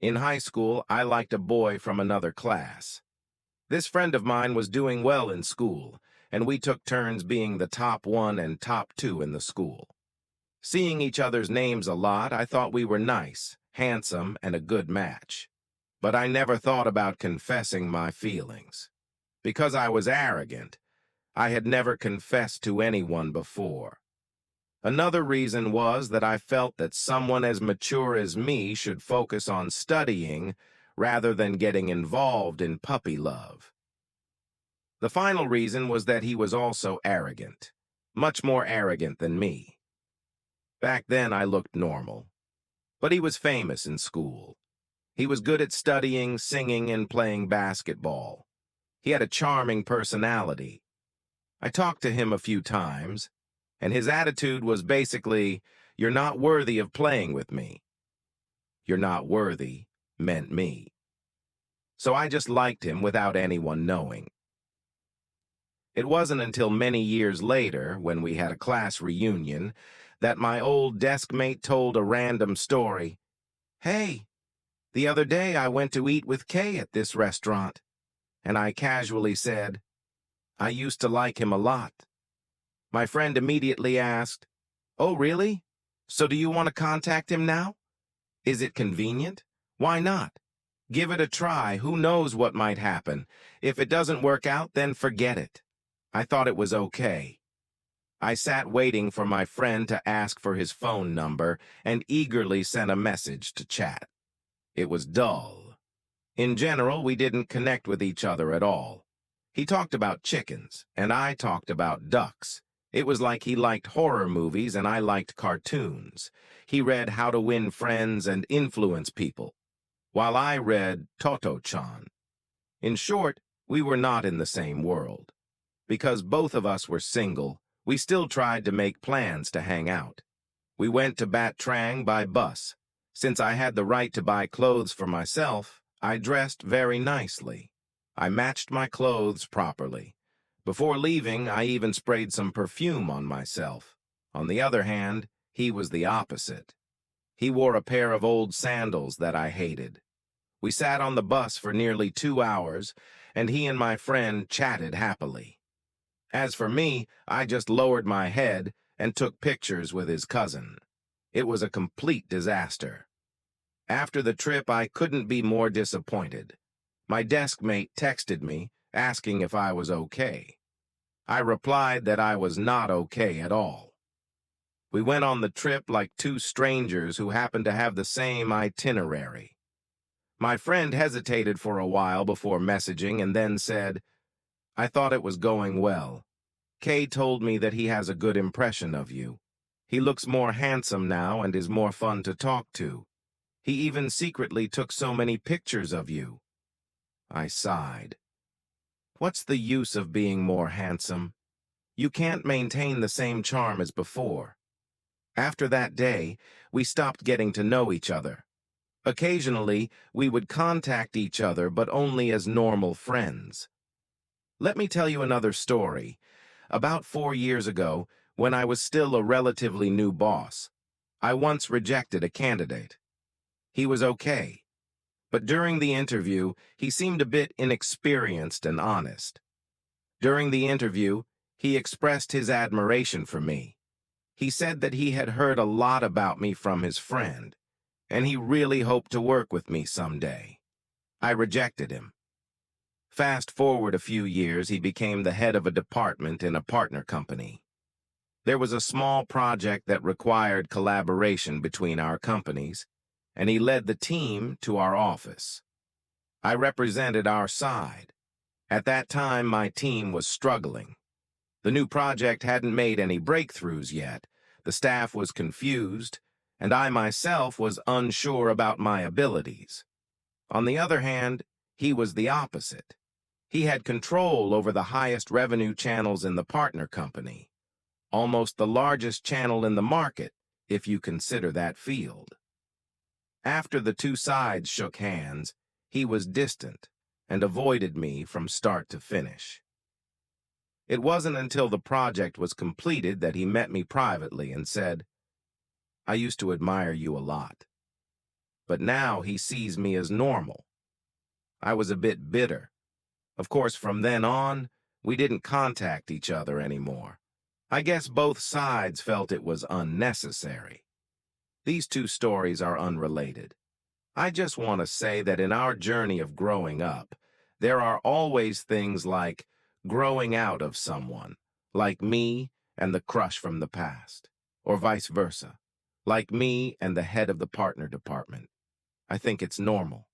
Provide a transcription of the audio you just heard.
In high school, I liked a boy from another class. This friend of mine was doing well in school, and we took turns being the top one and top two in the school. Seeing each other's names a lot, I thought we were nice, handsome, and a good match. But I never thought about confessing my feelings. Because I was arrogant, I had never confessed to anyone before. Another reason was that I felt that someone as mature as me should focus on studying rather than getting involved in puppy love. The final reason was that he was also arrogant, much more arrogant than me. Back then I looked normal, but he was famous in school. He was good at studying, singing, and playing basketball. He had a charming personality. I talked to him a few times, and his attitude was basically, "You're not worthy of playing with me." "You're not worthy" meant me. So I just liked him without anyone knowing. It wasn't until many years later, when we had a class reunion, that my old desk mate told a random story. "Hey, the other day I went to eat with Kay at this restaurant," and I casually said, "I used to like him a lot." My friend immediately asked, "Oh, really? So do you want to contact him now? Is it convenient? Why not? Give it a try. Who knows what might happen? If it doesn't work out, then forget it." I thought it was okay. I sat waiting for my friend to ask for his phone number and eagerly sent a message to chat. It was dull. In general, we didn't connect with each other at all. He talked about chickens, and I talked about ducks. It was like he liked horror movies and I liked cartoons. He read How to Win Friends and Influence People, while I read Toto-chan. In short, we were not in the same world. Because both of us were single, we still tried to make plans to hang out. We went to Bat Trang by bus. Since I had the right to buy clothes for myself, I dressed very nicely. I matched my clothes properly. Before leaving, I even sprayed some perfume on myself. On the other hand, he was the opposite. He wore a pair of old sandals that I hated. We sat on the bus for nearly 2 hours, and he and my friend chatted happily. As for me, I just lowered my head and took pictures with his cousin. It was a complete disaster. After the trip, I couldn't be more disappointed. My desk mate texted me, asking if I was okay. I replied that I was not okay at all. We went on the trip like two strangers who happened to have the same itinerary. My friend hesitated for a while before messaging and then said, "I thought it was going well. Kay told me that he has a good impression of you. He looks more handsome now and is more fun to talk to. He even secretly took so many pictures of you." I sighed. What's the use of being more handsome? You can't maintain the same charm as before. After that day, we stopped getting to know each other. Occasionally, we would contact each other, but only as normal friends. Let me tell you another story. About 4 years ago, when I was still a relatively new boss, I once rejected a candidate. He was okay. But during the interview, he seemed a bit inexperienced and honest. During the interview, he expressed his admiration for me. He said that he had heard a lot about me from his friend, and he really hoped to work with me someday. I rejected him. Fast forward a few years, he became the head of a department in a partner company. There was a small project that required collaboration between our companies, and he led the team to our office. I represented our side. At that time, my team was struggling. The new project hadn't made any breakthroughs yet, the staff was confused, and I myself was unsure about my abilities. On the other hand, he was the opposite. He had control over the highest revenue channels in the partner company, almost the largest channel in the market, if you consider that field. After the two sides shook hands, he was distant and avoided me from start to finish. It wasn't until the project was completed that he met me privately and said, "I used to admire you a lot." but now he sees me as normal. I was a bit bitter. Of course, from then on, we didn't contact each other anymore. I guess both sides felt it was unnecessary. These two stories are unrelated. I just want to say that in our journey of growing up, there are always things like growing out of someone, like me and the crush from the past, or vice versa, like me and the head of the partner department. I think it's normal.